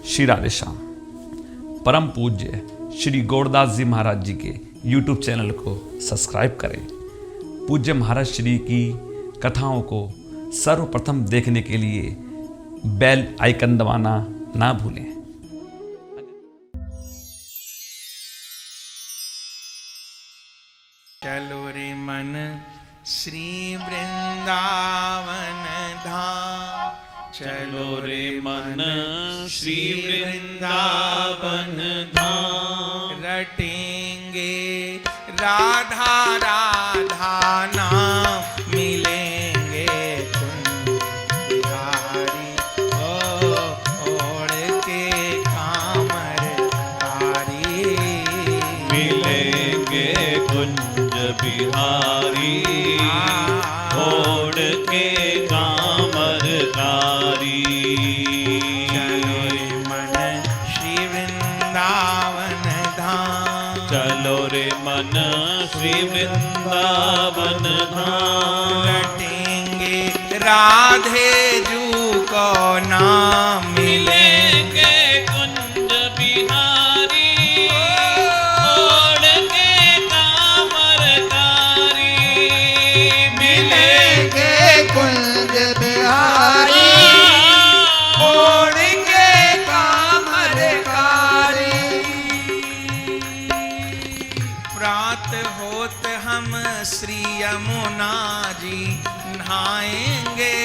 श्री राधे श्याम। परम पूज्य श्री गौरदास जी महाराज जी के YouTube चैनल को सब्सक्राइब करें। पूज्य महाराज श्री की कथाओं को सर्वप्रथम देखने के लिए बेल आइकन दबाना ना भूलें। चलो रे मन श्री वृंदावन धाम, चलो रे मन श्री वृंदावन धाम। रटेंगे राधा राधा नाम, मिलेंगे कुंज बिहारी ओढ़ के कामर कारी। मिलेंगे कुंज बिहारी ओढ़ के कामर कारी। चलो रे मन श्री वृंदावन धाम, चलो रे मन श्री वृंदावन धाम। रटेंगे राधे जू को नाम, मिलेंगे कुंज बिहारी ओढ़ के कामर कारी। मिलेंगे कुंज बिहारी ओढ़ के कामर कारी। प्रात होत हम श्री यमुना जी नहाएंगे,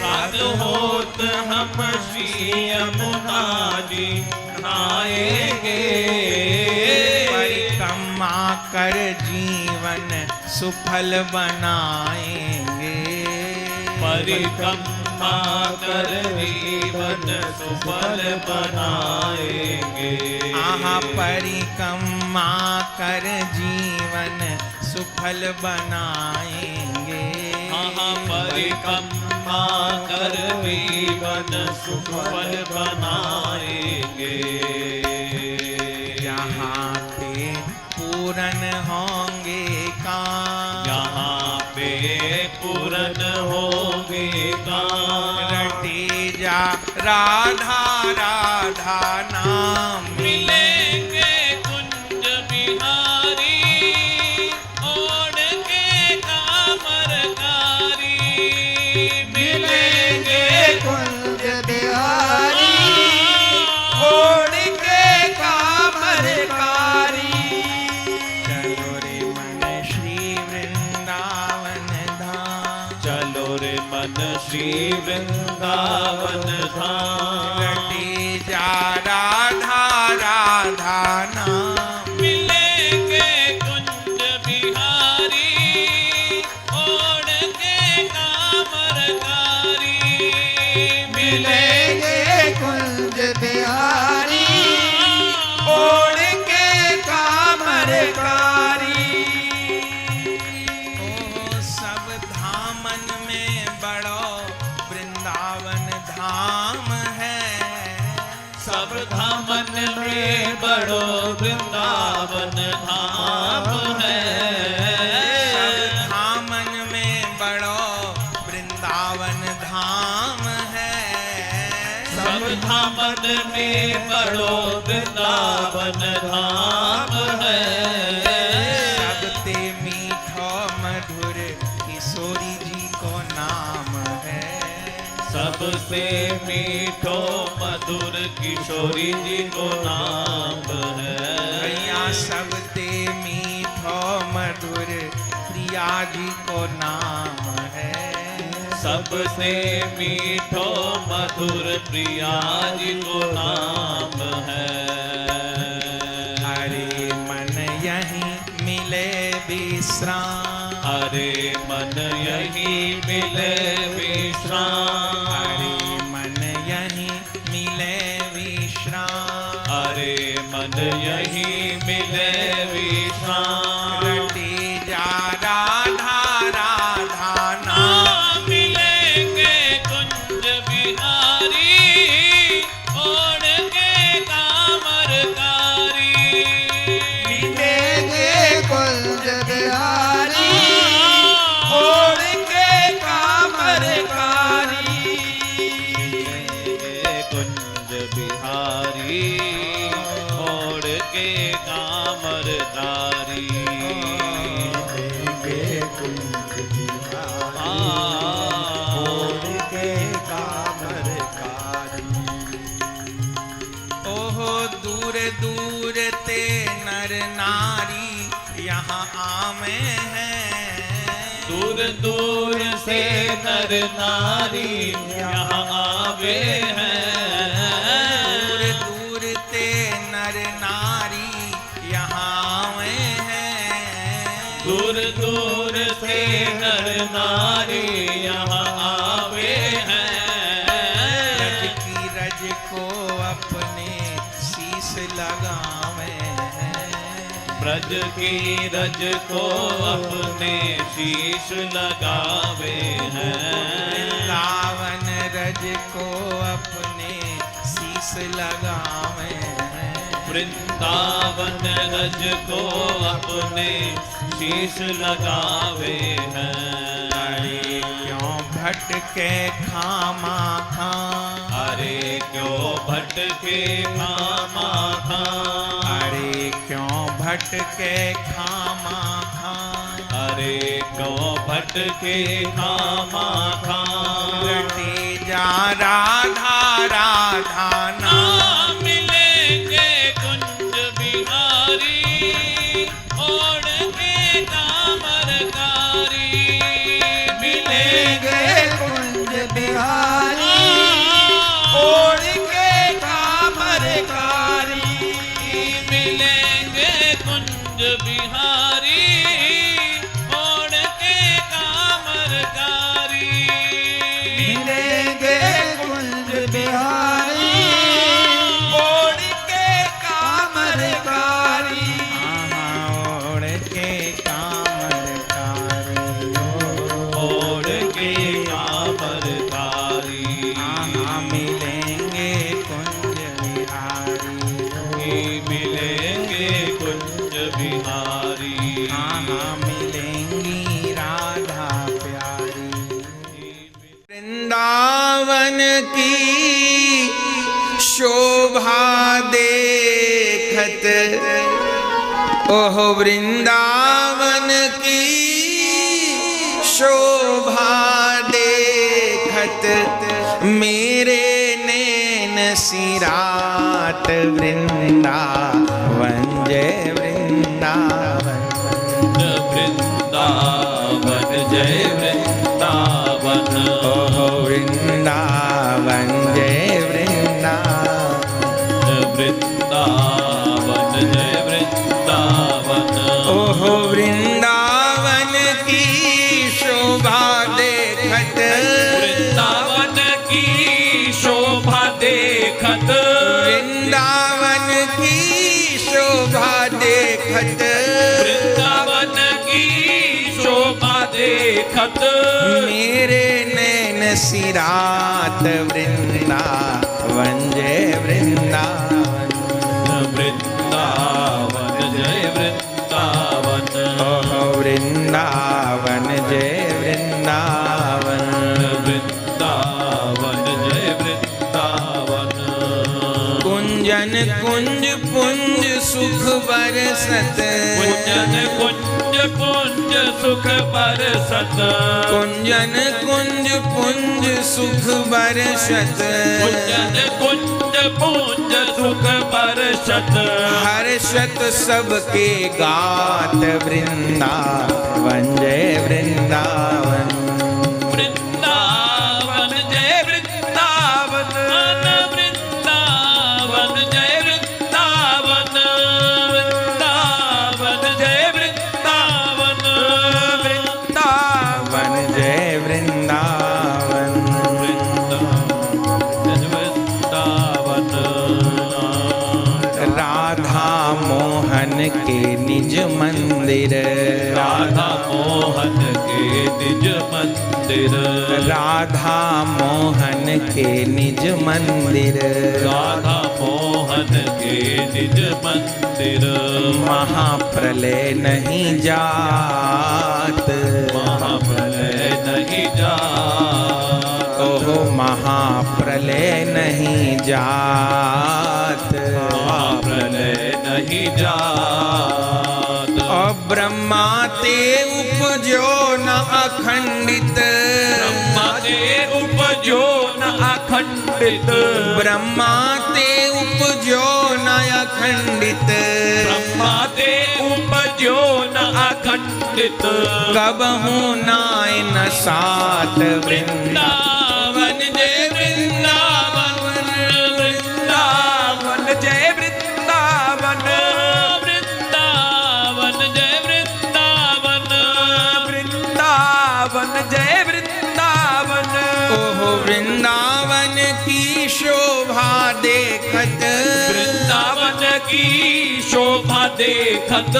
रात होत हम श्री यमुना जी नहाएंगे। परिक्रमा कर जीवन सुफल बनाएंगे। परिक्रमा कर जीवन सुफल बनाएंगे। आहा परिक्रमा कर जीवन सुफल बनाएंगे। आहा परिक्रमा कर जीवन सुफल बनाएंगे। यहाँ पे पूरन होंगे काम, यहाँ पे पूरन होंगे काम। रटे जा राधा राधा नाम, मिलेंगे कुंज बिहारी ओढ़ के कामर कारी। मिलेंगे कुंज बिहारी ओढ़ के कामर कारी। चलो रे मन श्री वृंदावन धाम, चलो रे मन श्री वृंदावन धाम। रटे जा राधा राधा नाम, मिलेंगे कुंज बिहारी ओढ़ के कामर कारी। मिलेंगे कुंज बिहारी ओढ़ के कामर कारी। ओ सब धामन में बड़ो वृंदावन धाम है, सब धामन में बड़ो वृंदावन धाम है। सब धामन में बड़ो वृंदावन धाम है। सब धामन में बड़ो वृंदावन धाम है। सबते मीठो मधुर किशोरी जी को नाम है। सबसे मीठो मधुर किशोरी जी को नाम है। भैया सबते मीठो मधुर प्रिया जी को नाम है। सबसे मीठो मधुर प्रिया जी को नाम है। हरे मन यहीं मिले विश्राम, हरे मन यही मिले विश्राम। हरे मन यहीं मिले विश्राम। हरे मन यही मिले विश्राम। रटे जा राधा राधा नाम, मिलेंगे कुंज बिहारी ओढ़ के कामर कारी। मिलेंगे कुंज बिहारी ओढ़ के कामर कारी। कुंज कुंज बिहारी ओढ़ के कामर कारी लेंगे कुंज बिहारी ओढ़ के कामर कारी। ओहो दूर दूर ते नर नारी यहाँ आवे हैं, दूर दूर से नर नारी यहाँ आवे हैं, दूर दूर ते नर नारी यहाँ आवे हैं, दूर दूर से नर नारी यहाँ आवे हैं। रज की रज को अपने शीश लगावे हैं, ब्रज की रज को अपने शीश लगावे हैं, वृंदावन रज को अपने शीश लगावे हैं, वृंदावन रज को अपने शीश लगावे हैं। अरे क्यों भटके खामा खां, अरे क्यों भटके खामा खां, अरे क्यों भटके खामा खां, अरे क्यों भटके खामा खां। रटे जा राधा राधा नाम, मिलेंगे कुंज बिहारी ओढ़ के कामर कारी, मिलेंगे कुंज बिहारी ओढ़ के कामर कारी, मिलेंगे कुंज बिहारी ओढ़ के कामर कारी, मिलेंगे कुंज बिहारी ओढ़ के कामर कारी, ओढ़ के कामर कारी, ओढ़ के कामर कारी। मिलेंगे कुंज बिहारी, मिलेंगे कुंज बिहारी, मिलेंगी राधा प्यारी। वृंदावन की शोभा देखत, ओह वृंदावन की शोभा देखत, मेरे नैन सिरात वृंदावन जय वृंदावन, वृंदावन जय वृंदावन, ओह वृंदावन जय वृंदावन, वृंदावन जय वृंदावन, ओह वृंदावन की शोभा देखत, वृंदावन की शोभा देखत, वृंदावन की शोभा देखत, वृंदावन की शोभा देखत, मेरे नैन सिरात वृंदावन जय वृंदावन, वृंदावन जय वृंदावन, ओह वृंदावन जय वृंदावन, वृंदावन जय वृंदावन, कुंजन कुंज पुंज सुख बरसत, कुंजन कुंज पुंज सुख बरसत, कुंजन कुंज पुंज सुख बरसत, कुंजन कुंज पुंज सुख बरसत, हर्षत सबके गात वृंदावन जय वृंदावन, वृंदावन जय वृंदावन, वृंदावन जय वृंदावन, वृंदावन जय वृंदावन, वृंदावन जय वृंदावन, वृंदावन राधा मोहन के निज मंदिर, राधा मोहन के निज मंदिर, राधा मोहन के निज मंदिर, राधा मोहन के निज मंदिर, महाप्रलय नहीं जात, महाप्रलय नहीं जात, ओहो महा महाप्रलय नहीं जात। महाप्रलय नहीं जात। और ब्रह्मा ते उपजो न अखंडित। ब्रह्मा ते उपजो न अखंडित। ब्रह्मा ते उपजो न अखंडित। ब्रह्मा ते उपजो न अखंडित। कबहू नाय न सात वृंदावन जय वृंदावन। वृंदावन जय वृंदावन। वृंदावन जय वृंदावन। वृंदावन जय वृंदावन। ओहो वृंदावन की शोभा देखत। वृंदावन की शोभा देखत।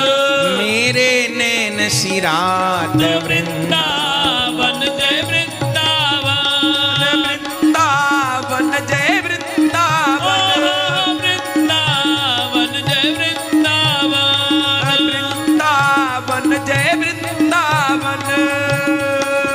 मेरे नैन सिरात। वृंदावन जय वृंदावन। वृंदावन जय वृंदावन। वृंदावन जय वृंदावन। वृंदावन जय वृंदावन।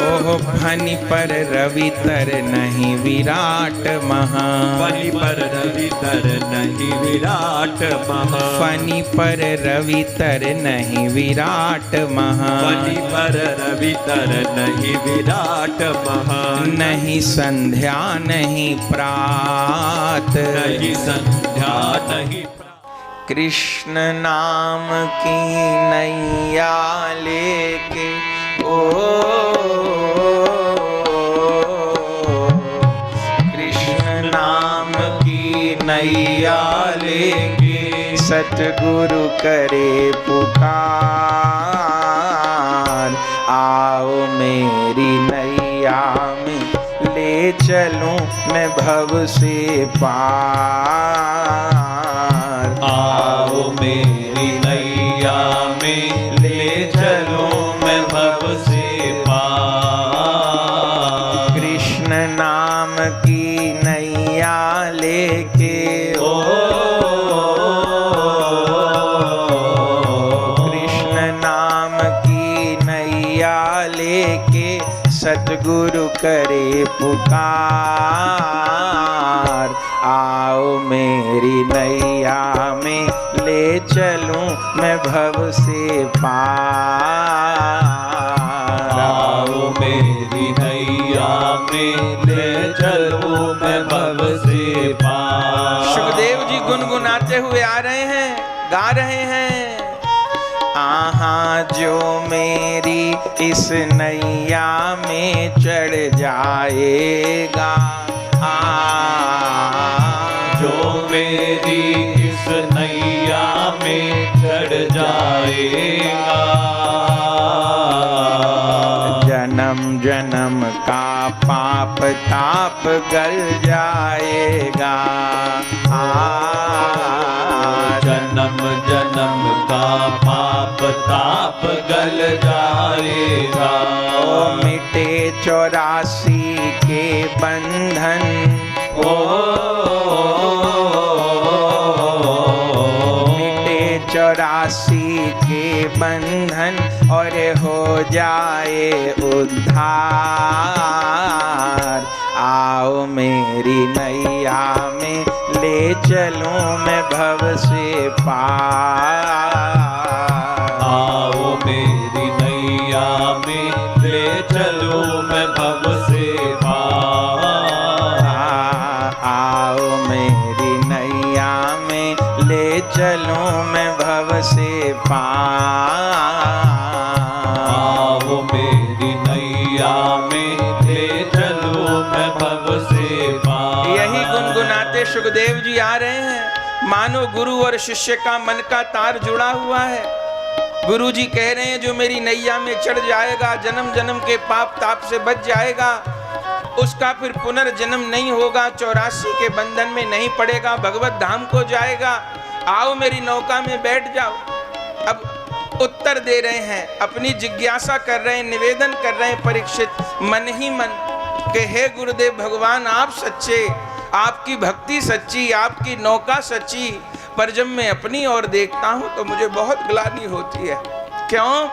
ओहो फनि पर रवि तर नहीं विराट महा। फनि पर रवि तर नहीं विराट महा। फनि पर रवि तर नहीं विराट महा। फनि पर रवि तर नहीं विराट महा। नहीं संध्या नहीं प्रात। नहीं संध्या नहीं कृष्ण नाम की नैया लेके ओ कृष्ण नाम की नैया लेके सतगुरु करे पुकार। आओ मेरी नैया में ले चलूं मैं भव से पार। आओ मेरी नैया में ले चलो मैं भव से पार। कृष्ण नाम की नैया लेके ओ कृष्ण नाम की नैया लेके सतगुरु करे पुकार। आओ मेरी नैया में ले चलूं मैं भव से पार। आओ मेरी नैया में ले चलो मैं भव से पार। सुखदेव जी गुनगुनाते हुए आ रहे हैं, गा रहे हैं। आहा जो मेरी इस नैया में चढ़ जाएगा। जो मेरी इस नैया में चढ़ जाएगा। जन्म जन्म का पाप ताप गल जाएगा। जन्म जन्म का पाप ताप गल जाएगा। मिटे 84 के बंधन। ओ मिटे 84 के बंधन और हो जाए उद्धार। आओ मेरी नैया में ले चलूं मैं भव से पार। आओ मेरी नैया में ले चलो मैं भव से पार। आओ मेरी नैया में ले चलूं मैं भव से पार। आओ मेरी नैया में ले चलो मैं भव से पार। यही गुनगुनाते सुखदेव जी आ रहे हैं। मानो गुरु और शिष्य का मन का तार जुड़ा हुआ है। गुरु जी कह रहे हैं जो मेरी नैया में चढ़ जाएगा, जन्म जन्म के पाप ताप से बच जाएगा, उसका फिर पुनर्जन्म नहीं होगा, 84 के बंधन में नहीं पड़ेगा, भगवत धाम को जाएगा। आओ मेरी नौका में बैठ जाओ। अब उत्तर दे रहे हैं, अपनी जिज्ञासा कर रहे हैं, निवेदन कर रहे हैं परीक्षित मन ही मन कि हे गुरुदेव भगवान, आप सच्चे, आपकी भक्ति सच्ची, आपकी नौका सच्ची, पर जब मैं अपनी ओर देखता हूं तो मुझे बहुत ग्लानि होती है। क्यों?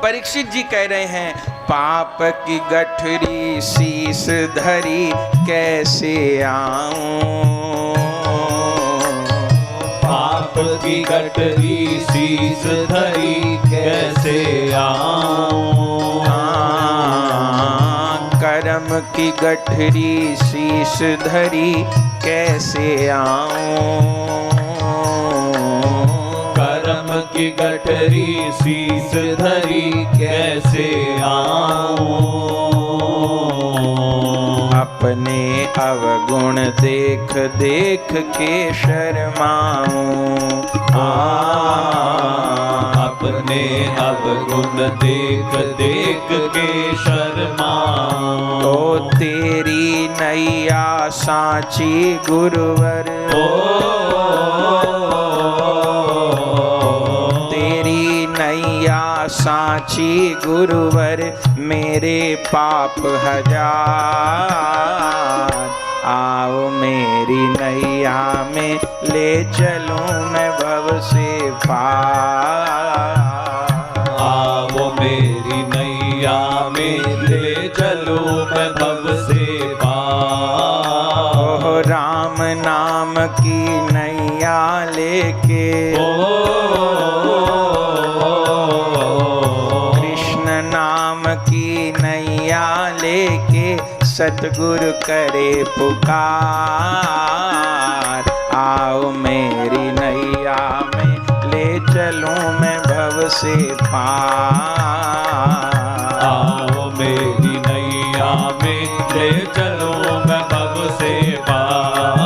परीक्षित जी कह रहे हैं पाप की गठरी शीस धरी कैसे आऊं, पाप की गठरी शीस धरी कैसे आऊं, कर्म की गठरी शीस धरी कैसे आऊं, कर्म की गठरी शीस धरी कैसे आऊं, अपने अवगुण देख देख के शर्माऊं, अपने अवगुण देख देख के शर्माऊं, ओ तेरी नैया साची गुरुवर, तेरी नैया साची गुरुवर, मेरे पाप हजार, आओ मेरी नैया में ले चलूं मैं भव से पार, आओ मेरी नैया में ले चलो मैं भव से पार, ओह राम नाम की नैया लेके, कृष्ण नाम की नैया लेके, सतगुरु करे पुकार, आओ मेरी नैया में ले चलूं मैं भव से पार, आओ मेरी नैया में ले चलो मैं भव से पार।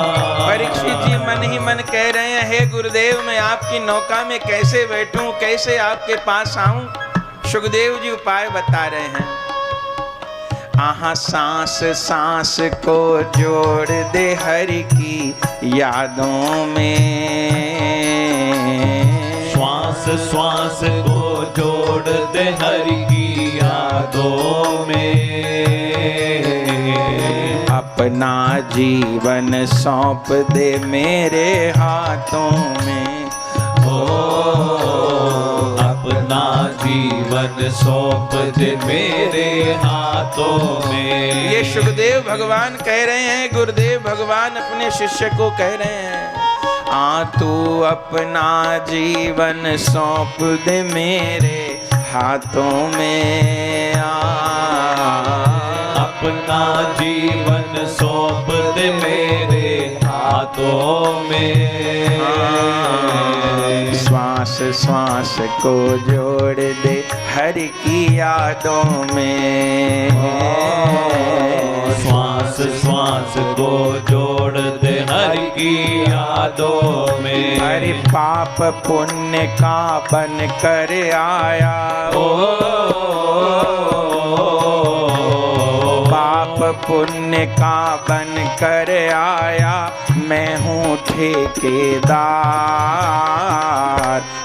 परीक्षित जी मन ही मन कह रहे हैं, हे गुरुदेव मैं आपकी नौका में कैसे बैठूं, कैसे आपके पास आऊं। सुखदेव जी उपाय बता रहे हैं, आहा सांस सांस को जोड़ दे हरि की यादों में, श्वास श्वास को जोड़ दे हरि की यादों में, अपना जीवन सौंप दे मेरे हाथों में, अपना जीवन सौंप दे मेरे हाथों में। ये सुखदेव भगवान कह रहे हैं, गुरुदेव भगवान अपने शिष्य को कह रहे हैं, तू अपना जीवन सौंप दे मेरे हाथों में, अपना जीवन सौंप दे मेरे हाथों में, श्वास श्वास को जोड़ दे हरि की यादों में, श्वास श्वास को जोड़ दे हरि की यादों में। हरि पाप पुण्य का बन कर आया, पाप पुण्य का बन कर आया, मैं हूँ ठेकेदार,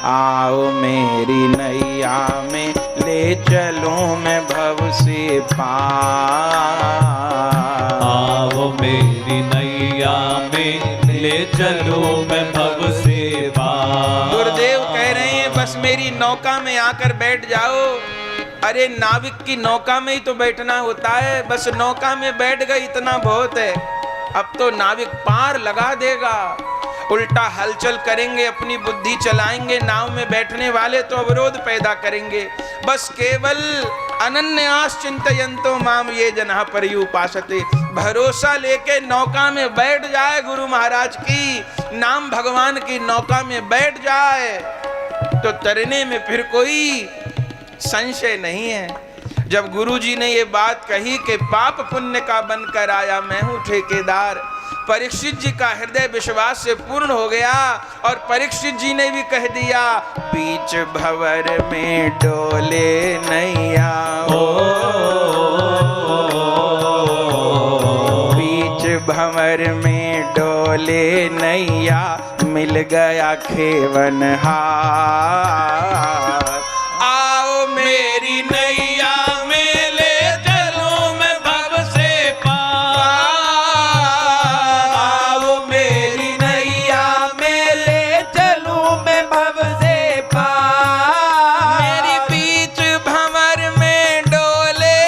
आओ मेरी नैया में ले चलूं मैं भव से पार, आओ मेरी नैया में ले चलो मैं भव से पार। गुरुदेव कह रहे हैं बस मेरी नौका में आकर बैठ जाओ। अरे नाविक की नौका में ही तो बैठना होता है, बस नौका में बैठ गए इतना बहुत है। अब तो नाविक पार लगा देगा, उल्टा हलचल करेंगे, अपनी बुद्धि चलाएंगे, नाव में बैठने वाले तो अवरोध पैदा करेंगे। बस केवल अनन्यास चिंतयन्तो माम ये जनाः पर्युपासते, भरोसा लेके नौका में बैठ जाए, गुरु महाराज की नाम भगवान की नौका में बैठ जाए तो तरने में फिर कोई संशय नहीं है। जब गुरुजी ने ये बात कही कि पाप पुण्य का बनकर आया मैं हूं ठेकेदार, परीक्षित जी का हृदय विश्वास से पूर्ण हो गया और परीक्षित जी ने भी कह दिया, बीच भंवर में डोले नैया, बीच भंवर में डोले नैया, मिल गया खेवनहार, आओ मेरी नैया में ले चलो मैं भव से पार, आओ मेरी नैया में ले चलूं मैं भव से पार, मेरी बीच भंवर में डोले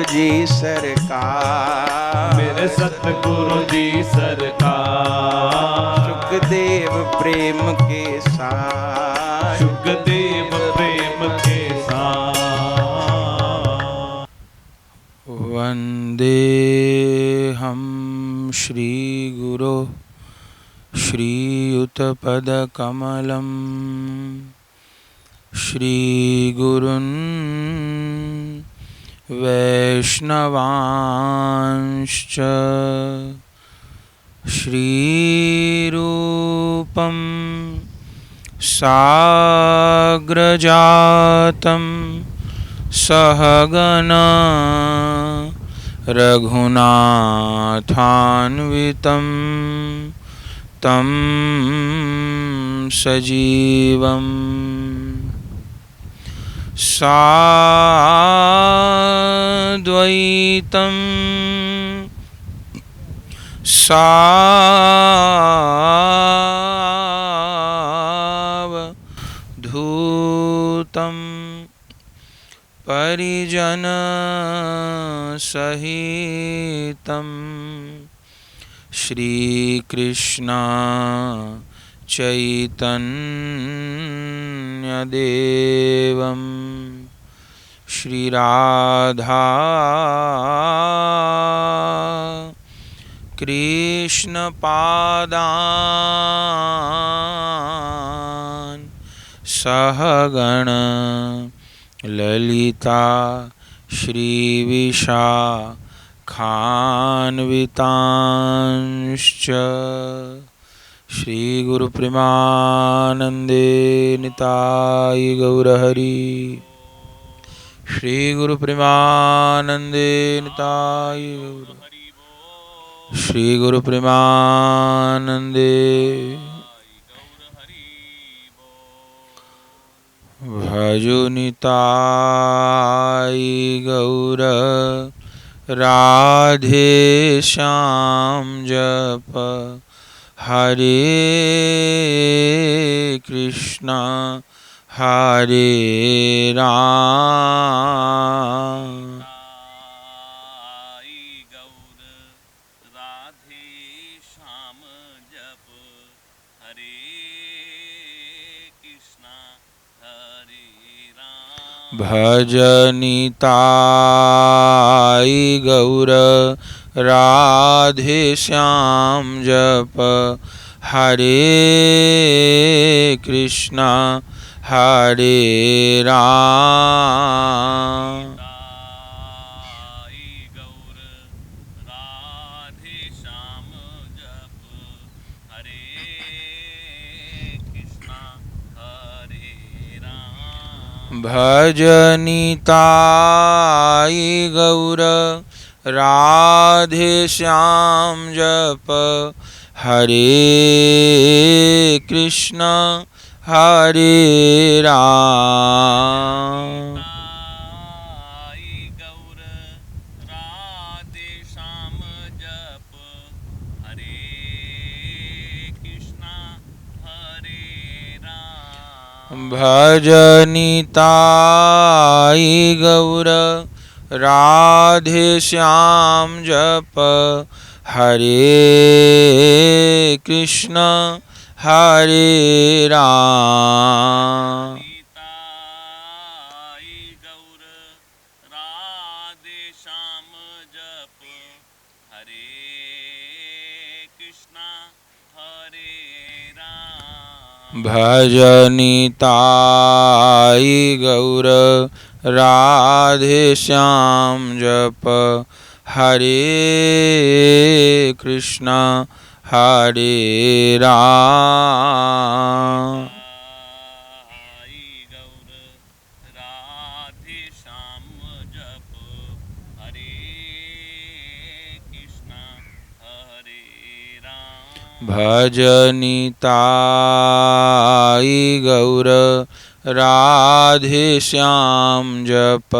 सतगुरु जी सरकार, मेरे सतगुरु जी सरकार। सुखदेव प्रेम के साथ, सुखदेव प्रेम के साथ। वंदे हम श्री गुरो श्रीयुतपदकमलं श्रीगुरुन् वैष्णवांश्च श्रीरूपं साग्रजातं सहगना रघुनाथान्वितं तं सजीवं साद्वैतं सावधूतं परिजन सहितं श्री कृष्ण चैतन्य देवं श्री राधा कृष्ण पादान् सहगण ललिता श्री विशाखान्वितांश्च श्री गुरु प्रेमानंदे निताय गौरहरि। श्री गुरु प्रेमानंदे निताय गौरहरि। श्री गुरु प्रेमानंदे भजो निताय गौर राधे श्याम जप हरे कृष्णा हरे राम। भजनिताय गौर राधे श्याम जप हरे कृष्णा हरे राम। भजनिताय गौर राधे श्याम जप हरे कृष्ण हरे राम। भजनिताय गौर राधे श्याम जप हरे कृष्ण हरे राम। भजनिताय गौर राधे श्याम जप हरे कृष्ण हरे राम। भजनिताय गौर राधे श्याम जप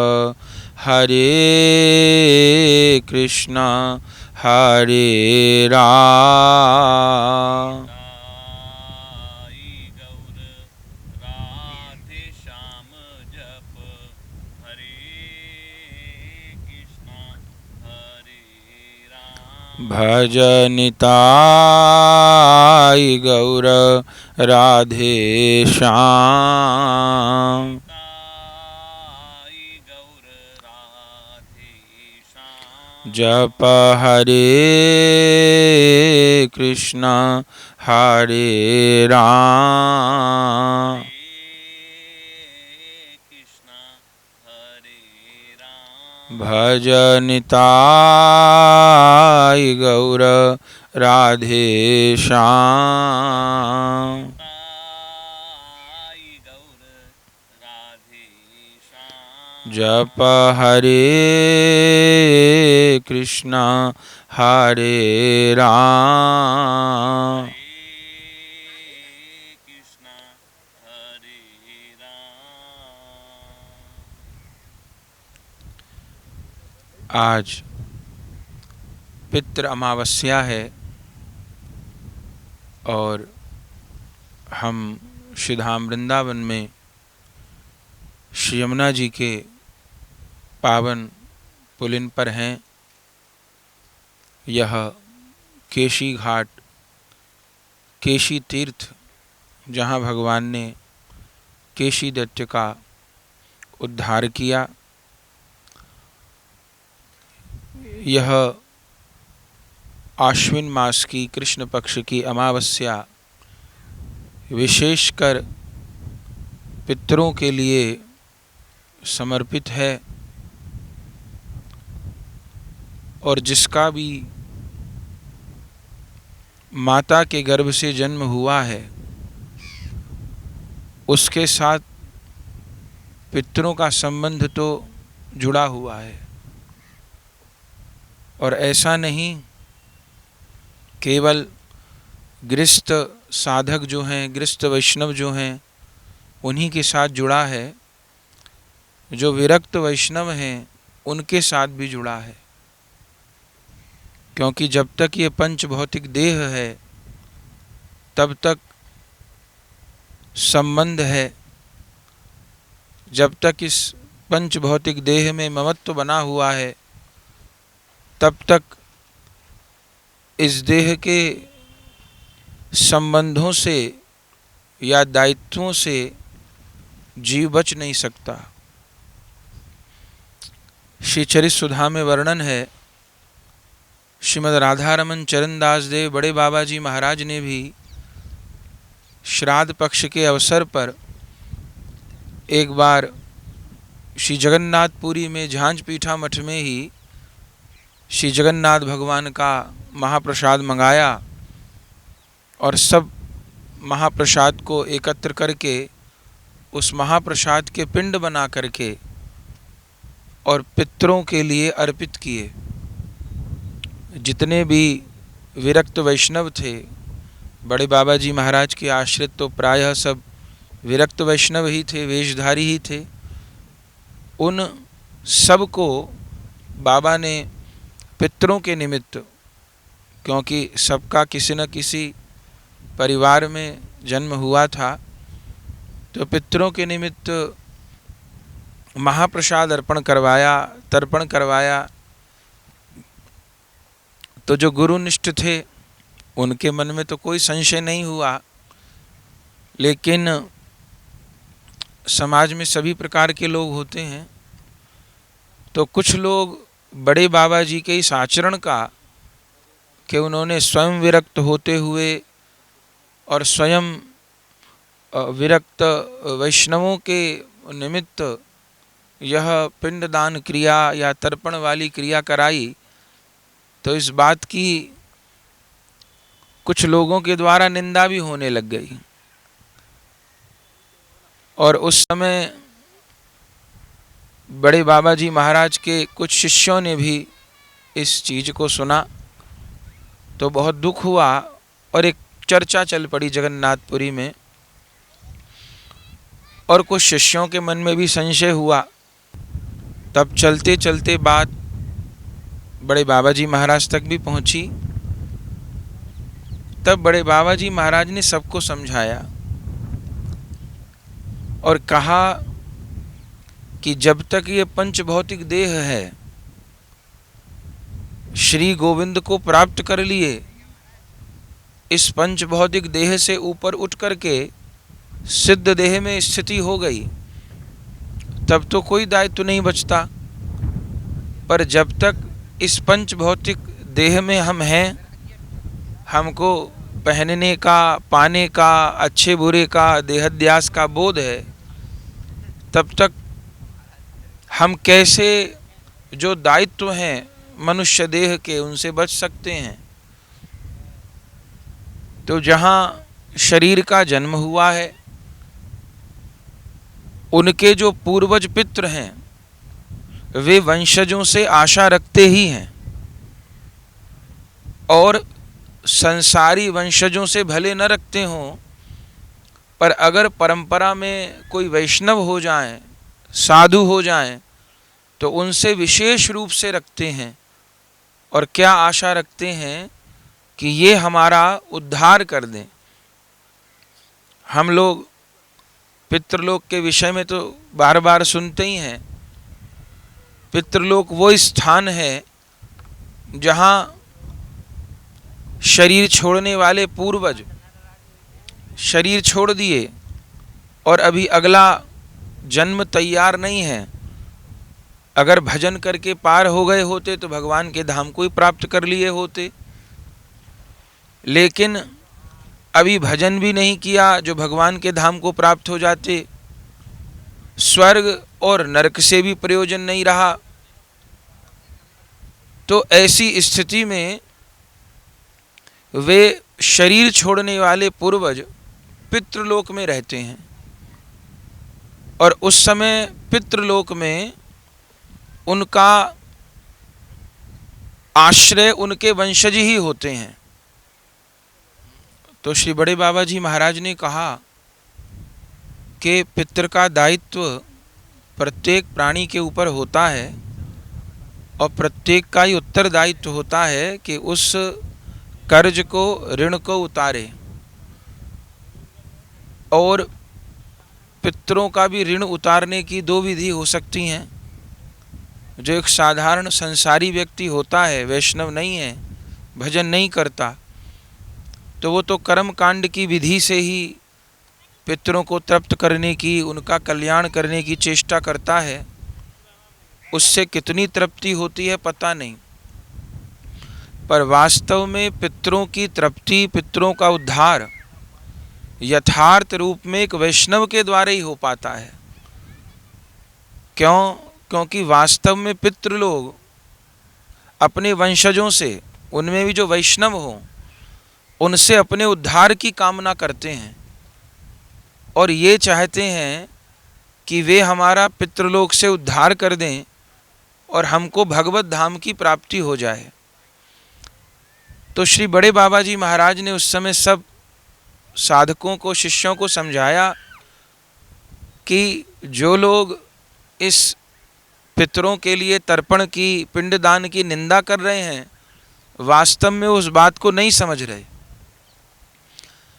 हरे कृष्ण हरे राम। भज निताई गौर राधे श्याम। जप हरे कृष्ण हरे राम भज निताई गौर राधे श्याम। जप हरे कृष्ण हरे राम आज पितृ अमावस्या है और हम श्री धाम वृंदावन में श्री यमुना जी के पावन पुलिन पर हैं। यह केशी घाट, केशी तीर्थ, जहाँ भगवान ने केशी दैत्य का उद्धार किया, यह आश्विन मास की कृष्ण पक्ष की अमावस्या विशेषकर पितरों के लिए समर्पित है और जिसका भी माता के गर्भ से जन्म हुआ है उसके साथ पितरों का संबंध तो जुड़ा हुआ है। और ऐसा नहीं केवल गृहस्थ साधक जो हैं, गृहस्थ वैष्णव जो हैं, उन्हीं के साथ जुड़ा है, जो विरक्त वैष्णव हैं उनके साथ भी जुड़ा है। क्योंकि जब तक ये पंच भौतिक देह है तब तक संबंध है, जब तक इस पंच भौतिक देह में ममत्व बना हुआ है तब तक इस देह के संबंधों से या दायित्वों से जीव बच नहीं सकता। श्री चरित सुधा में वर्णन है, श्रीमद् राधारमन चरणदास देव बड़े बाबा जी महाराज ने भी श्राद्ध पक्ष के अवसर पर एक बार श्री जगन्नाथपुरी में झांझ पीठा मठ में ही श्री जगन्नाथ भगवान का महाप्रसाद मंगाया और सब महाप्रसाद को एकत्र करके उस महाप्रसाद के पिंड बना करके और पितरों के लिए अर्पित किए। जितने भी विरक्त वैष्णव थे, बड़े बाबा जी महाराज के आश्रित तो प्रायः सब विरक्त वैष्णव ही थे, वेशधारी ही थे, उन सब को बाबा ने पितरों के निमित्त, क्योंकि सबका किसी न किसी परिवार में जन्म हुआ था, तो पितरों के निमित्त महाप्रसाद अर्पण करवाया, तर्पण करवाया। तो जो गुरुनिष्ठ थे उनके मन में तो कोई संशय नहीं हुआ, लेकिन समाज में सभी प्रकार के लोग होते हैं। तो कुछ लोग बड़े बाबा जी के इस आचरण का कि उन्होंने स्वयं विरक्त होते हुए और स्वयं विरक्त वैष्णवों के निमित्त यह पिंडदान क्रिया या तर्पण वाली क्रिया कराई, तो इस बात की कुछ लोगों के द्वारा निंदा भी होने लग गई। और उस समय बड़े बाबा जी महाराज के कुछ शिष्यों ने भी इस चीज़ को सुना तो बहुत दुख हुआ और एक चर्चा चल पड़ी जगन्नाथपुरी में, और कुछ शिष्यों के मन में भी संशय हुआ। तब चलते चलते बात बड़े बाबा जी महाराज तक भी पहुंची। तब बड़े बाबा जी महाराज ने सबको समझाया और कहा कि जब तक ये पंच भौतिक देह है, श्री गोविंद को प्राप्त कर लिए, इस पंच भौतिक देह से ऊपर उठ करके सिद्ध देह में स्थिति हो गई, तब तो कोई दायित्व नहीं बचता। पर जब तक इस पंच भौतिक देह में हम हैं, हमको पहनने का, पाने का, अच्छे बुरे का, देहाध्यास का बोध है, तब तक हम कैसे जो दायित्व हैं मनुष्य देह के उनसे बच सकते हैं। तो जहाँ शरीर का जन्म हुआ है, उनके जो पूर्वज पितृ हैं वे वंशजों से आशा रखते ही हैं, और संसारी वंशजों से भले न रखते हों, पर अगर परंपरा में कोई वैष्णव हो जाएं, साधु हो जाएं, तो उनसे विशेष रूप से रखते हैं। और क्या आशा रखते हैं कि ये हमारा उद्धार कर दें। हम लोग पितृलोक के विषय में तो बार बार सुनते ही हैं। पितृलोक वो स्थान है जहाँ शरीर छोड़ने वाले पूर्वज शरीर छोड़ दिए और अभी अगला जन्म तैयार नहीं है। अगर भजन करके पार हो गए होते तो भगवान के धाम को ही प्राप्त कर लिए होते, लेकिन अभी भजन भी नहीं किया जो भगवान के धाम को प्राप्त हो जाते। स्वर्ग और नरक से भी प्रयोजन नहीं रहा। तो ऐसी स्थिति में वे शरीर छोड़ने वाले पूर्वज पितृलोक में रहते हैं, और उस समय पितृलोक में उनका आश्रय उनके वंशज ही होते हैं। तो श्री बड़े बाबा जी महाराज ने कहा कि पितृ का दायित्व प्रत्येक प्राणी के ऊपर होता है, और प्रत्येक का ही उत्तरदायित्व होता है कि उस कर्ज को, ऋण को उतारे। और पितरों का भी ऋण उतारने की दो विधि हो सकती हैं। जो एक साधारण संसारी व्यक्ति होता है, वैष्णव नहीं है, भजन नहीं करता, तो वो तो कर्म कांड की विधि से ही पितरों को तृप्त करने की, उनका कल्याण करने की चेष्टा करता है। उससे कितनी तृप्ति होती है पता नहीं, पर वास्तव में पितरों की तृप्ति, पितरों का उद्धार यथार्थ रूप में एक वैष्णव के द्वारा ही हो पाता है। क्योंकि वास्तव में पितृ लोग अपने वंशजों से, उनमें भी जो वैष्णव हों, उनसे अपने उद्धार की कामना करते हैं, और ये चाहते हैं कि वे हमारा पितृलोक से उद्धार कर दें और हमको भगवत धाम की प्राप्ति हो जाए। तो श्री बड़े बाबा जी महाराज ने उस समय सब साधकों को, शिष्यों को समझाया कि जो लोग इस पितरों के लिए तर्पण की, पिंडदान की निंदा कर रहे हैं, वास्तव में उस बात को नहीं समझ रहे।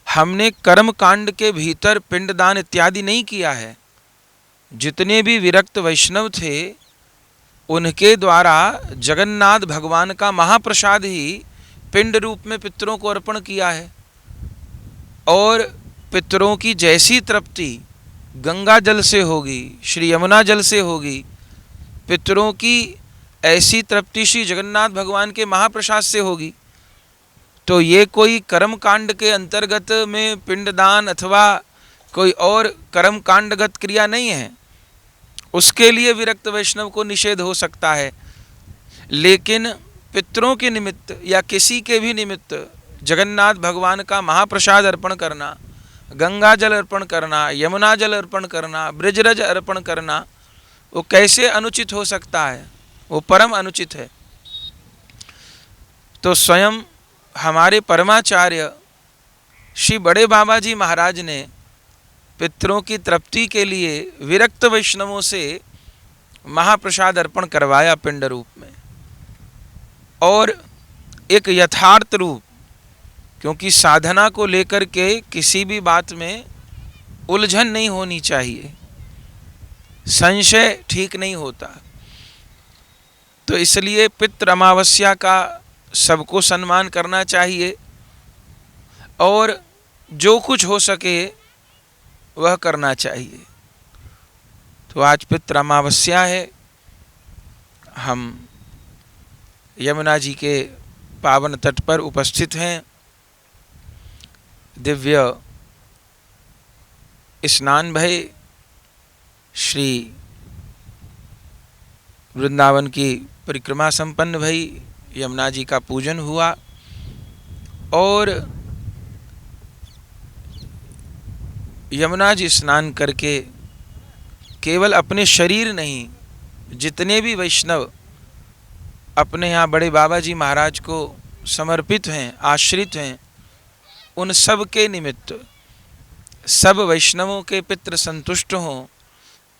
हमने कर्म कांड के भीतर पिंडदान इत्यादि नहीं किया है। जितने भी विरक्त वैष्णव थे, उनके द्वारा जगन्नाथ भगवान का महाप्रसाद ही पिंड रूप में पितरों को अर्पण किया है। और पितरों की जैसी तृप्ति गंगा जल से होगी, श्री यमुना जल से होगी, पितरों की ऐसी तृप्ति श्री जगन्नाथ भगवान के महाप्रसाद से होगी। तो ये कोई कर्म कांड के अंतर्गत में पिंडदान अथवा कोई और कर्म कांडगत क्रिया नहीं है। उसके लिए विरक्त वैष्णव को निषेध हो सकता है, लेकिन पितरों के निमित्त या किसी के भी निमित्त जगन्नाथ भगवान का महाप्रसाद अर्पण करना, गंगा जल अर्पण करना, यमुना जल अर्पण करना, ब्रजरज अर्पण करना, वो कैसे अनुचित हो सकता है? वो परम अनुचित है। तो स्वयं हमारे परमाचार्य श्री बड़े बाबा जी महाराज ने पितरों की तृप्ति के लिए विरक्त वैष्णवों से महाप्रसाद अर्पण करवाया पिंड रूप में, और एक यथार्थ रूप, क्योंकि साधना को लेकर के किसी भी बात में उलझन नहीं होनी चाहिए, संशय ठीक नहीं होता। तो इसलिए पितृ अमावस्या का सबको सम्मान करना चाहिए और जो कुछ हो सके वह करना चाहिए। तो आज पितृ अमावस्या है, हम यमुना जी के पावन तट पर उपस्थित हैं। दिव्य स्नान भय, श्री वृंदावन की परिक्रमा संपन्न भई, यमुना जी का पूजन हुआ और यमुना जी स्नान करके केवल अपने शरीर नहीं, जितने भी वैष्णव अपने यहाँ बड़े बाबा जी महाराज को समर्पित हैं, आश्रित हैं, उन सब के निमित्त, सब वैष्णवों के पितृ संतुष्ट हों,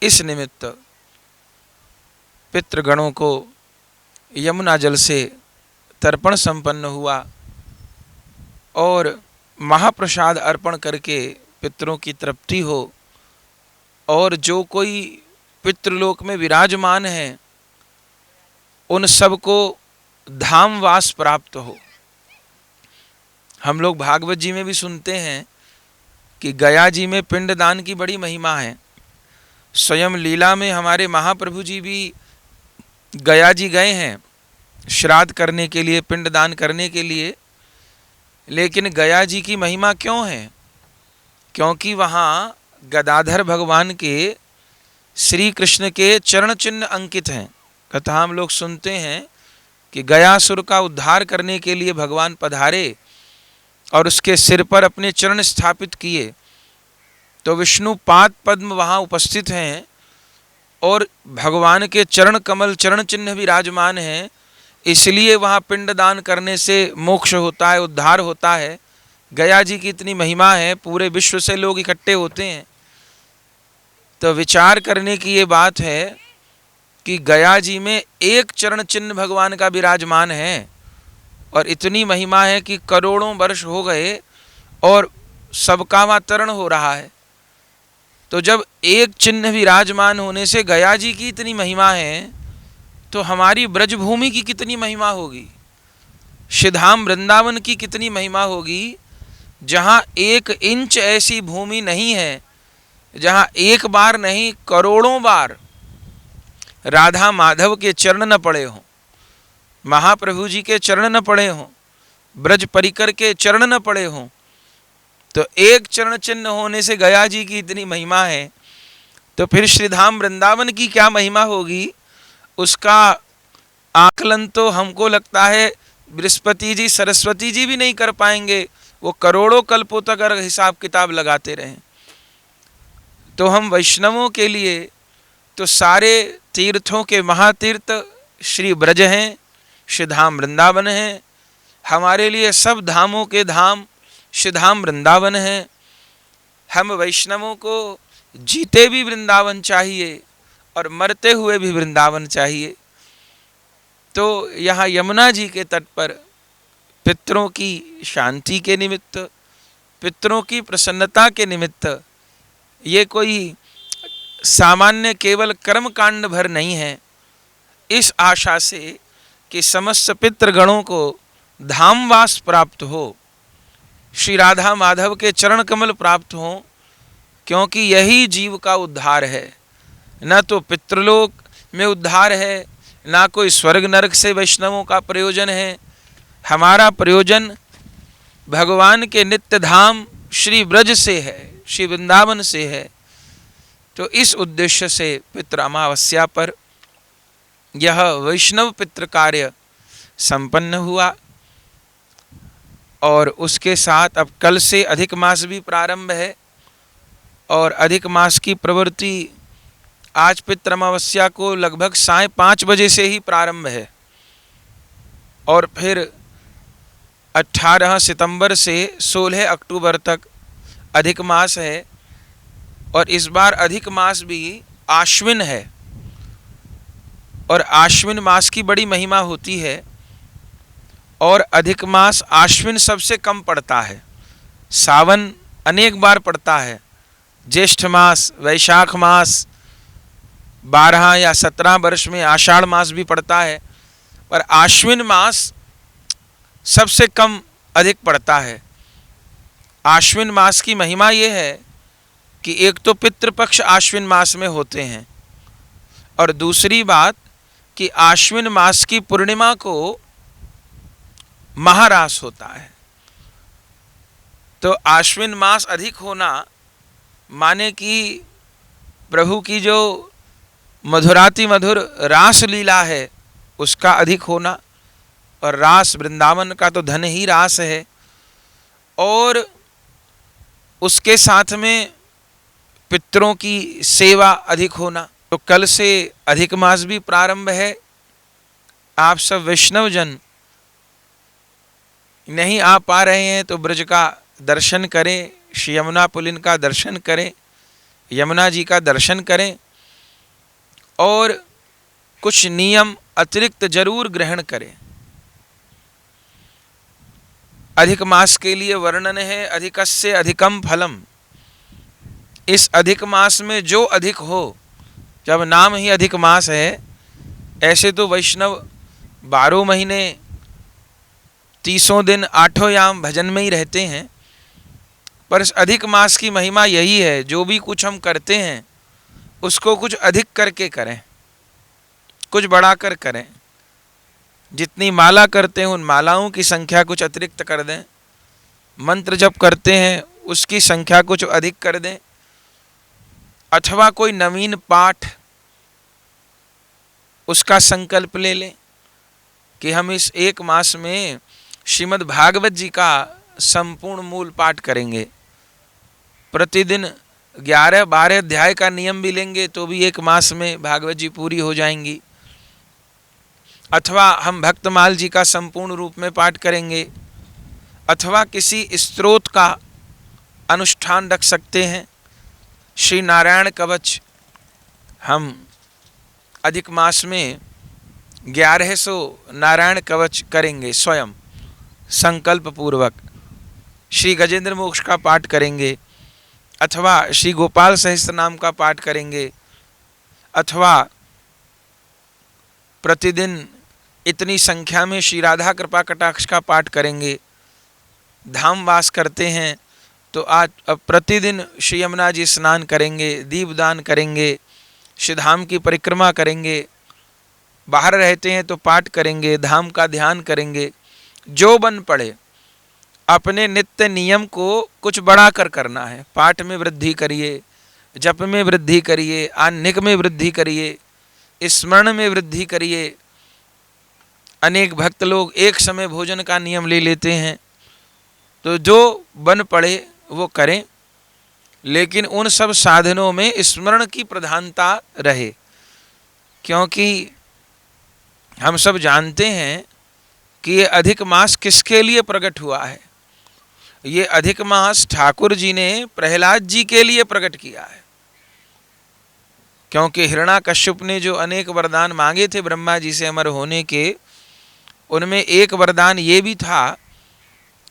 इस निमित्त पितृगणों को यमुना जल से तर्पण संपन्न हुआ और महाप्रसाद अर्पण करके पितरों की तृप्ति हो और जो कोई पितृलोक में विराजमान है उन सबको धामवास प्राप्त हो। हम लोग भागवत जी में भी सुनते हैं कि गया जी में पिंडदान की बड़ी महिमा है। स्वयं लीला में हमारे महाप्रभु जी भी गया जी गए हैं श्राद्ध करने के लिए, पिंडदान करने के लिए। लेकिन गया जी की महिमा क्यों है? क्योंकि वहाँ गदाधर भगवान के, श्री कृष्ण के चरण चिन्ह अंकित हैं। कथा हम लोग सुनते हैं कि गयासुर का उद्धार करने के लिए भगवान पधारे और उसके सिर पर अपने चरण स्थापित किए, तो विष्णु पाद पद्म वहाँ उपस्थित हैं और भगवान के चरण कमल, चरण चिन्ह विराजमान हैं। इसलिए वहाँ पिंडदान करने से मोक्ष होता है, उद्धार होता है। गया जी की इतनी महिमा है, पूरे विश्व से लोग इकट्ठे होते हैं। तो विचार करने की ये बात है कि गया जी में एक चरण चिन्ह भगवान का विराजमान है और इतनी महिमा है कि करोड़ों वर्ष हो गए और सबका अवतरण हो रहा है। तो जब एक चिन्ह विराजमान होने से गया जी की इतनी महिमा है, तो हमारी ब्रजभूमि की कितनी महिमा होगी, श्रीधाम वृंदावन की कितनी महिमा होगी, जहाँ 1 इंच ऐसी भूमि नहीं है जहाँ एक बार नहीं करोड़ों बार राधा माधव के चरण न पड़े हों, महाप्रभु जी के चरण न पड़े हों, ब्रज परिकर के चरण न पड़े हों। तो एक चरण चिन्ह होने से गया जी की इतनी महिमा है, तो फिर श्रीधाम वृंदावन की क्या महिमा होगी, उसका आकलन तो हमको लगता है बृहस्पति जी, सरस्वती जी भी नहीं कर पाएंगे। वो करोड़ों कल्पों तक अगर हिसाब किताब लगाते रहें। तो हम वैष्णवों के लिए तो सारे तीर्थों के महातीर्थ श्री ब्रज हैं, श्रीधाम वृंदावन हैं। हमारे लिए सब धामों के धाम श्रीधाम वृंदावन हैं। हम वैष्णवों को जीते भी वृंदावन चाहिए और मरते हुए भी वृंदावन चाहिए। तो यहाँ यमुना जी के तट पर पितरों की शांति के निमित्त, पितरों की प्रसन्नता के निमित्त, ये कोई सामान्य केवल कर्म कांड भर नहीं है। इस आशा से कि समस्त पितृगणों को धामवास प्राप्त हो, श्री राधा माधव के चरण कमल प्राप्त हों, क्योंकि यही जीव का उद्धार है। न तो पितृलोक में उद्धार है, ना कोई स्वर्ग नरक से वैष्णवों का प्रयोजन है। हमारा प्रयोजन भगवान के नित्य धाम श्री ब्रज से है, श्री वृंदावन से है। तो इस उद्देश्य से पितृ अमावस्या पर यह वैष्णव पितृ कार्य संपन्न हुआ। और उसके साथ अब कल से अधिक मास भी प्रारंभ है और अधिक मास की प्रवृत्ति आज पितृ अमावस्या को लगभग 5:30 बजे से ही प्रारंभ है और फिर 18 सितंबर से 16 अक्टूबर तक अधिक मास है। और इस बार अधिक मास भी आश्विन है और आश्विन मास की बड़ी महिमा होती है। और अधिक मास आश्विन सबसे कम पड़ता है, सावन अनेक बार पड़ता है, ज्येष्ठ मास, वैशाख मास, 12 या 17 वर्ष में आषाढ़ मास भी पड़ता है, पर आश्विन मास सबसे कम अधिक पड़ता है। आश्विन मास की महिमा ये है कि एक तो पितृपक्ष आश्विन मास में होते हैं, और दूसरी बात कि आश्विन मास की पूर्णिमा को महारास होता है। तो आश्विन मास अधिक होना माने कि प्रभु की जो मधुराति मधुर रास लीला है उसका अधिक होना, और रास वृंदावन का तो धन ही रास है, और उसके साथ में पितरों की सेवा अधिक होना। तो कल से अधिक मास भी प्रारंभ है। आप सब वैष्णव जन नहीं आ पा रहे हैं तो ब्रज का दर्शन करें, श्री यमुना पुलिन का दर्शन करें, यमुना जी का दर्शन करें, और कुछ नियम अतिरिक्त जरूर ग्रहण करें। अधिक मास के लिए वर्णन है अधिकस्य अधिकम फलम। इस अधिक मास में जो अधिक हो, जब नाम ही अधिक मास है, ऐसे तो वैष्णव 12 महीने 30 दिन 8 याम भजन में ही रहते हैं, पर इस अधिक मास की महिमा यही है, जो भी कुछ हम करते हैं उसको कुछ अधिक करके करें, कुछ बढ़ाकर करें। जितनी माला करते हैं उन मालाओं की संख्या कुछ अतिरिक्त कर दें, मंत्र जप करते हैं उसकी संख्या कुछ अधिक कर दें, अथवा कोई नवीन पाठ उसका संकल्प ले लें कि हम इस एक मास में श्रीमद् भागवत जी का संपूर्ण मूल पाठ करेंगे। प्रतिदिन 11-12 अध्याय का नियम भी लेंगे तो भी एक मास में भागवत जी पूरी हो जाएंगी। अथवा हम भक्तमाल जी का संपूर्ण रूप में पाठ करेंगे, अथवा किसी स्तोत्र का अनुष्ठान रख सकते हैं। श्री नारायण कवच हम अधिक मास में 1100 नारायण कवच करेंगे, स्वयं संकल्प पूर्वक। श्री गजेंद्र मोक्ष का पाठ करेंगे, अथवा श्री गोपाल सहस्त्र नाम का पाठ करेंगे, अथवा प्रतिदिन इतनी संख्या में श्री राधा कृपा कटाक्ष का पाठ करेंगे। धाम वास करते हैं तो आज अब प्रतिदिन श्री यमुना जी स्नान करेंगे, दीपदान करेंगे, श्री धाम की परिक्रमा करेंगे। बाहर रहते हैं तो पाठ करेंगे, धाम का ध्यान करेंगे। जो बन पड़े अपने नित्य नियम को कुछ बढ़ाकर करना है। पाठ में वृद्धि करिए, जप में वृद्धि करिए, आन्निक में वृद्धि करिए, स्मरण में वृद्धि करिए। अनेक भक्त लोग एक समय भोजन का नियम ले लेते हैं, तो जो बन पड़े वो करें, लेकिन उन सब साधनों में स्मरण की प्रधानता रहे। क्योंकि हम सब जानते हैं कि ये अधिक मास किसके लिए प्रकट हुआ है। ये अधिक मास ठाकुर जी ने प्रहलाद जी के लिए प्रकट किया है। क्योंकि हिरण्याकश्यप ने जो अनेक वरदान मांगे थे ब्रह्मा जी से अमर होने के, उनमें एक वरदान ये भी था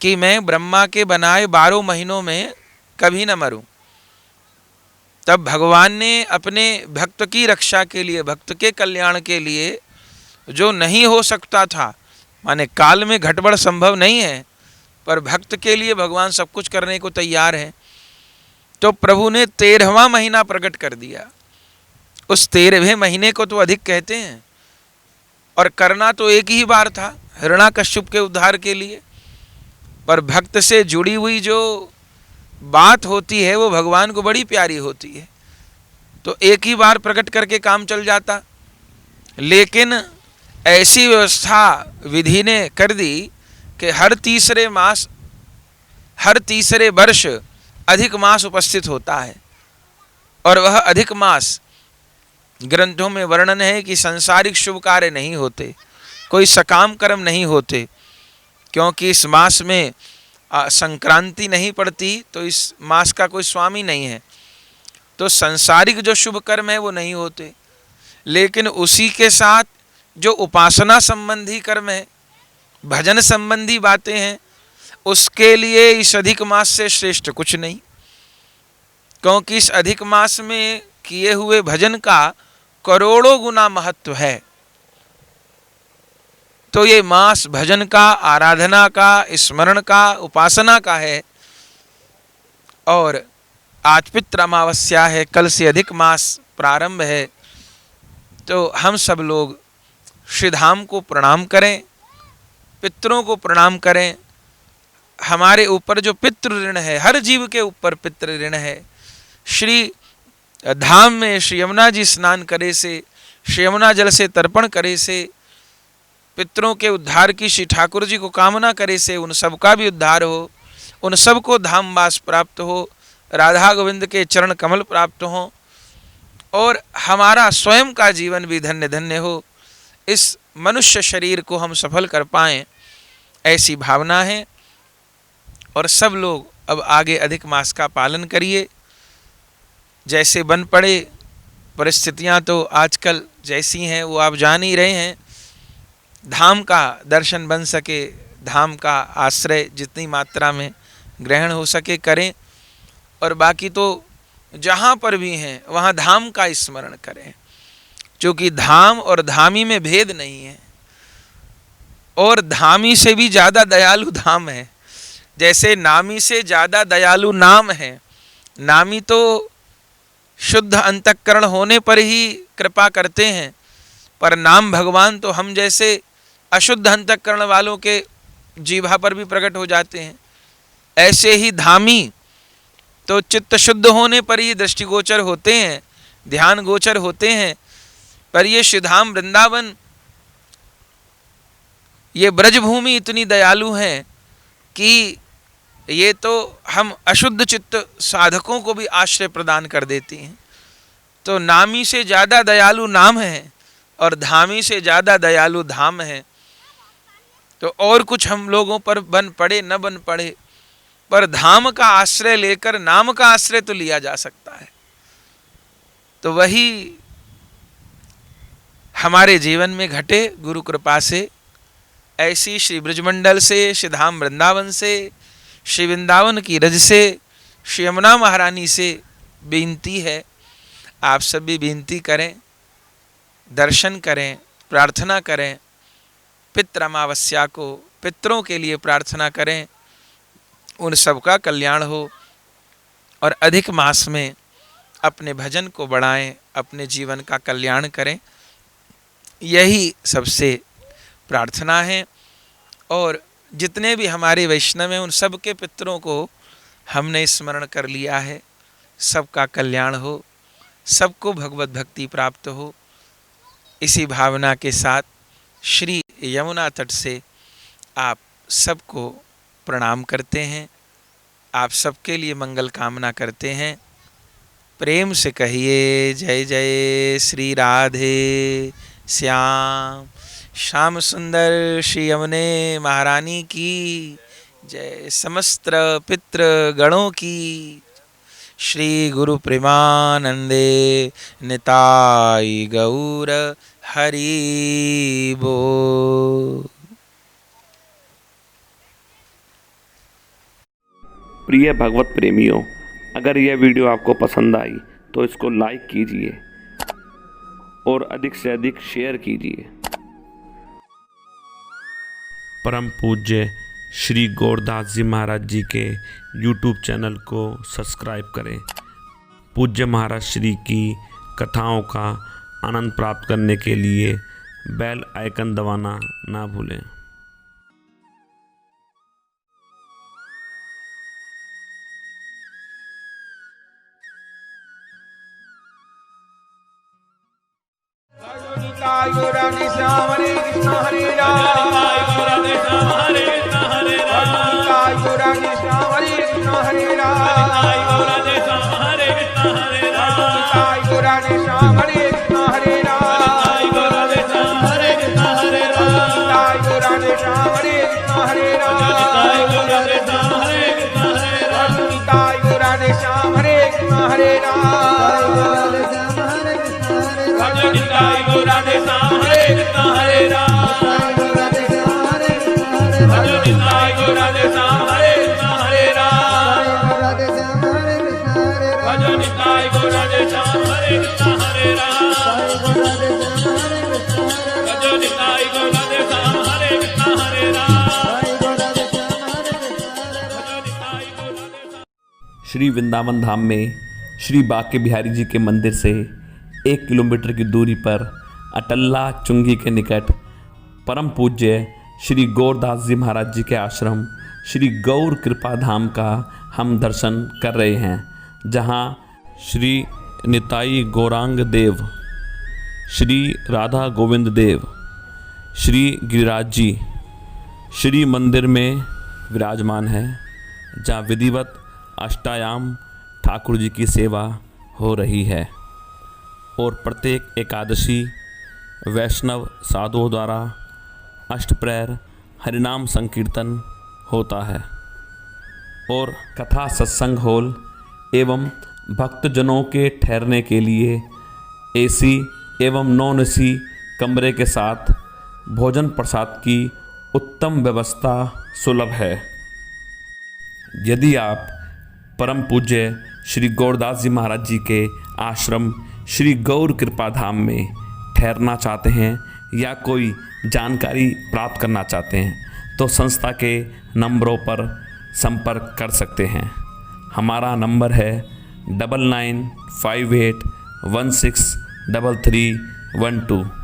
कि मैं ब्रह्मा के बनाए 12 महीनों में कभी न मरूं। तब भगवान ने अपने भक्त की रक्षा के लिए, भक्त के कल्याण के लिए, जो नहीं हो सकता था, माने काल में घटबड़ संभव नहीं है, पर भक्त के लिए भगवान सब कुछ करने को तैयार है, तो प्रभु ने 13वां महीना प्रकट कर दिया। उस 13वें महीने को तो अधिक कहते हैं, और करना तो एक ही बार था हिरण्याकश्यप के उद्धार के लिए, पर भक्त से जुड़ी हुई जो बात होती है वो भगवान को बड़ी प्यारी होती है, तो एक ही बार प्रकट करके काम चल जाता। लेकिन ऐसी व्यवस्था विधि ने कर दी कि हर तीसरे मास, हर तीसरे वर्ष अधिक मास उपस्थित होता है। और वह अधिक मास ग्रंथों में वर्णन है कि संसारिक शुभ कार्य नहीं होते, कोई सकाम कर्म नहीं होते, क्योंकि इस मास में संक्रांति नहीं पड़ती, तो इस मास का कोई स्वामी नहीं है, तो संसारिक जो शुभ कर्म है वो नहीं होते। लेकिन उसी के साथ जो उपासना संबंधी कर्म है, भजन संबंधी बातें हैं, उसके लिए इस अधिक मास से श्रेष्ठ कुछ नहीं। क्योंकि इस अधिक मास में किए हुए भजन का करोड़ों गुना महत्व है। तो ये मास भजन का, आराधना का, स्मरण का, उपासना का है। और आज पितृ अमावस्या है, कल से अधिक मास प्रारंभ है। तो हम सब लोग श्री धाम को प्रणाम करें, पितरों को प्रणाम करें। हमारे ऊपर जो पितृ ऋण है, हर जीव के ऊपर पितृ ऋण है। श्री धाम में श्री यमुना जी स्नान करे से, श्री यमुना जल से तर्पण करे से, पितरों के उद्धार की श्री ठाकुर जी को कामना करे से उन सबका भी उद्धार हो, उन सबको धामवास प्राप्त हो, राधा गोविंद के चरण कमल प्राप्त हो और हमारा स्वयं का जीवन भी धन्य धन्य हो। इस मनुष्य शरीर को हम सफल कर पाएं, ऐसी भावना है। और सब लोग अब आगे अधिक मास का पालन करिए। जैसे बन पड़े परिस्थितियां तो आजकल जैसी हैं वो आप जान ही रहे हैं। धाम का दर्शन बन सके, धाम का आश्रय जितनी मात्रा में ग्रहण हो सके करें। और बाकी तो जहाँ पर भी हैं वहाँ धाम का स्मरण करें, क्योंकि धाम और धामी में भेद नहीं है। और धामी से भी ज़्यादा दयालु धाम है। जैसे नामी से ज़्यादा दयालु नाम है। नामी तो शुद्ध अंतःकरण होने पर ही कृपा करते हैं, पर नाम भगवान तो हम जैसे अशुद्ध अंतःकरण वालों के जीभा पर भी प्रकट हो जाते हैं। ऐसे ही धामी तो चित्त शुद्ध होने पर ही दृष्टिगोचर होते हैं, ध्यान गोचर होते हैं। पर ये श्रीधाम वृंदावन, ये ब्रजभूमि इतनी दयालु हैं कि ये तो हम अशुद्ध चित्त साधकों को भी आश्रय प्रदान कर देती हैं। तो नामी से ज़्यादा दयालु नाम है और धामी से ज़्यादा दयालु धाम है। तो और कुछ हम लोगों पर बन पड़े न बन पड़े, पर धाम का आश्रय लेकर नाम का आश्रय तो लिया जा सकता है। तो वही हमारे जीवन में घटे गुरु कृपा से। ऐसी श्री ब्रजमंडल से, श्री धाम वृंदावन से, श्री वृंदावन की रज से, श्री यमुना महारानी से बेनती है, आप सभी बेनती करें, दर्शन करें, प्रार्थना करें। पितृ अमावस्या को पितरों के लिए प्रार्थना करें, उन सबका कल्याण हो। और अधिक मास में अपने भजन को बढ़ाएं, अपने जीवन का कल्याण करें, यही सबसे प्रार्थना है। और जितने भी हमारे वैष्णव हैं उन सब के पितरों को हमने स्मरण कर लिया है। सबका कल्याण हो, सबको भगवत भक्ति प्राप्त हो। इसी भावना के साथ श्री यमुना तट से आप सबको प्रणाम करते हैं, आप सबके लिए मंगल कामना करते हैं। प्रेम से कहिए जय जय श्री राधे श्याम। श्याम सुंदर श्री यमुने महारानी की जय। समस्त पितृ गणों की। श्री गुरु प्रेमानंदे निताई गौर हरि बोल। प्रिय भगवत प्रेमियों, अगर यह वीडियो आपको पसंद आई तो इसको लाइक कीजिए और अधिक से अधिक शेयर कीजिए। परम पूज्य श्री गौरदास जी महाराज जी के YouTube चैनल को सब्सक्राइब करें। पूज्य महाराज श्री की कथाओं का आनंद प्राप्त करने के लिए बेल आइकन दबाना ना भूलें। गौरांग श्याम हरे कृष्ण हरे राम, गौरांग श्याम हरे कृष्ण हरे राम, गौरांग श्याम हरे कृष्ण हरे राम, गौरांग श्याम हरे कृष्ण हरे राम, गौरांग श्याम हरे कृष्ण हरे राम, गौरांग श्याम हरे कृष्ण हरे राम, गौरांग श्याम हरे कृष्ण हरे राम, गौरांग श्याम हरे कृष्ण हरे राम, गौरांग श्याम हरे कृष्ण हरे राम, गौरांग श्याम हरे कृष्ण हरे राम, गौरांग श्याम हरे कृष्ण हरे राम, भजन निताय गौरांग श्याम हरे कृष्ण हरे राम, भजन निताय गौरांग श्याम हरे श्री वृंदावन धाम में श्री बांके बिहारी जी के मंदिर से 1 किलोमीटर की दूरी पर अटल्ला चुंगी के निकट परम पूज्य श्री गौरदास जी महाराज जी के आश्रम श्री गौर कृपा धाम का हम दर्शन कर रहे हैं, जहां श्री निताई गौरांग देव, श्री राधा गोविंद देव, श्री गिरिराज जी श्री मंदिर में विराजमान है, जहाँ विधिवत अष्टायाम ठाकुर जी की सेवा हो रही है और प्रत्येक एकादशी वैष्णव साधुओं द्वारा अष्टप्रहर हरिनाम संकीर्तन होता है और कथा सत्संग हॉल एवं भक्तजनों के ठहरने के लिए एसी एवं नॉन एसी कमरे के साथ भोजन प्रसाद की उत्तम व्यवस्था सुलभ है। यदि आप परम पूज्य श्री गौरदास जी महाराज जी के आश्रम श्री गौर कृपा धाम में ठहरना चाहते हैं या कोई जानकारी प्राप्त करना चाहते हैं तो संस्था के नंबरों पर संपर्क कर सकते हैं। हमारा नंबर है 9958163312।